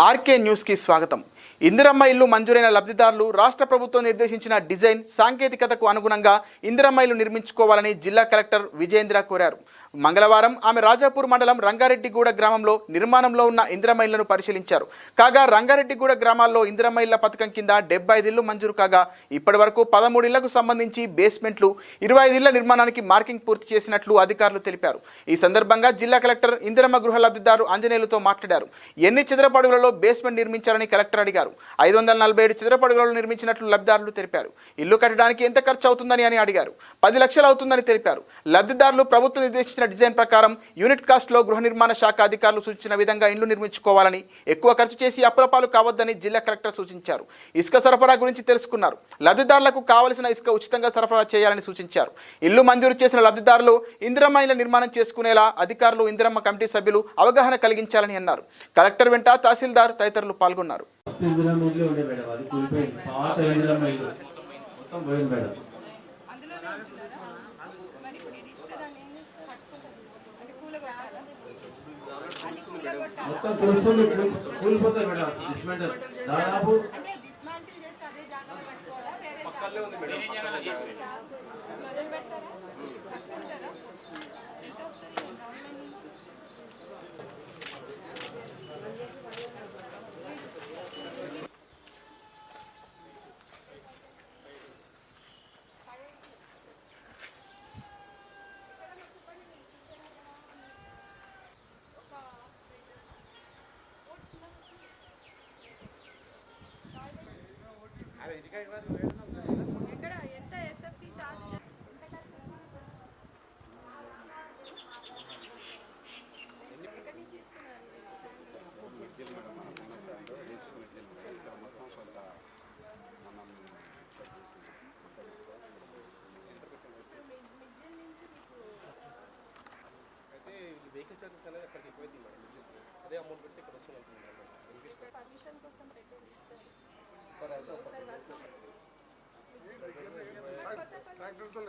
RK news కి స్వాగతం. ఇందిరమ్మ ఇల్లు మంజూరైన లబ్ధిదారులు రాష్ట్ర ప్రభుత్వం నిర్దేశించిన డిజైన్ సాంకేతికతకు అనుగుణంగా ఇందిరమ్మ ఇల్లు నిర్మించుకోవాలని జిల్లా కలెక్టర్ విజయేంద్ర కోరారు. మంగళవారం ఆమె రాజాపూర్ మండలం రంగారెడ్డిగూడ గ్రామంలో నిర్మాణంలో ఉన్న ఇందిరమ్మ ఇళ్లను పరిశీలించారు. కాగా రంగారెడ్డిగూడ గ్రామాల్లో ఇందిరమ్మ ఇళ్ల పథకం కింద 75 ఇళ్లు మంజూరు కాగా ఇప్పటి వరకు 13 ఇళ్లకు సంబంధించి బేస్మెంట్లు, 25 ఇళ్ల నిర్మాణానికి మార్కింగ్ పూర్తి చేసినట్లు అధికారులు తెలిపారు. ఈ సందర్భంగా జిల్లా కలెక్టర్ ఇందిరమ్మ గృహ లబ్ధిదారు ఆంజనేయులతో మాట్లాడారు. ఎన్ని చదరపు అడుగులలో బేస్మెంట్ నిర్మించారని కలెక్టర్ అడిగారు. 547 చదరపు అడుగులలో నిర్మించినట్లు లబ్ధిదారులు తెలిపారు. ఇల్లు కట్టడానికి ఎంత ఖర్చు అవుతుందని అడిగారు. 10 లక్షలు అవుతుందని తెలిపారు. లబ్ధిదారులు ప్రభుత్వం నిర్దేశించిన డిజైన్ ప్రకారం యూనిట్ కాస్ట్ లో గృహ నిర్మాణ శాఖ అధికారులు సూచించిన విధంగా ఇల్లు నిర్మించుకోవాలని, ఎక్కువ ఖర్చు చేసి అప్పులపాలు కావద్దని జిల్లా కలెక్టర్ సూచించారు. ఇసుక సరఫరా గురించి తెలుసుకున్నారు. లబ్ధిదారులకు కావలసిన ఇసుక ఉచితంగా సరఫరా చేయాలని సూచించారు. ఇల్లు మంజూరు చేసిన లబ్ధిదారులు ఇందిరమ్మ ఇళ్ల నిర్మాణం చేసుకునేలా అధికారులు, ఇందిరమ్మ కమిటీ సభ్యులు అవగాహన కలిగించాలని అన్నారు. కలెక్టర్ వెంట తహసీల్దార్ తదితరులు పాల్గొన్నారు. మొత్తం కూలిపోతాయి మేడం. డిస్మెంటల్ దాదాపు ఎక్కడ ఎంత ఎస్ఎఫ్టీ చార్జ్ ఎక్కడి నుంచి ఇస్తున్నారు? అయితే వెహికల్ చార్జెస్ అనేది అక్కడికి ఎక్కువైంది మేడం. అదే అమౌంట్ పెట్టి ఇక్కడ వస్తుంది. పర్మిషన్ కోసం పెట్టేది ట్రాక్టర్తో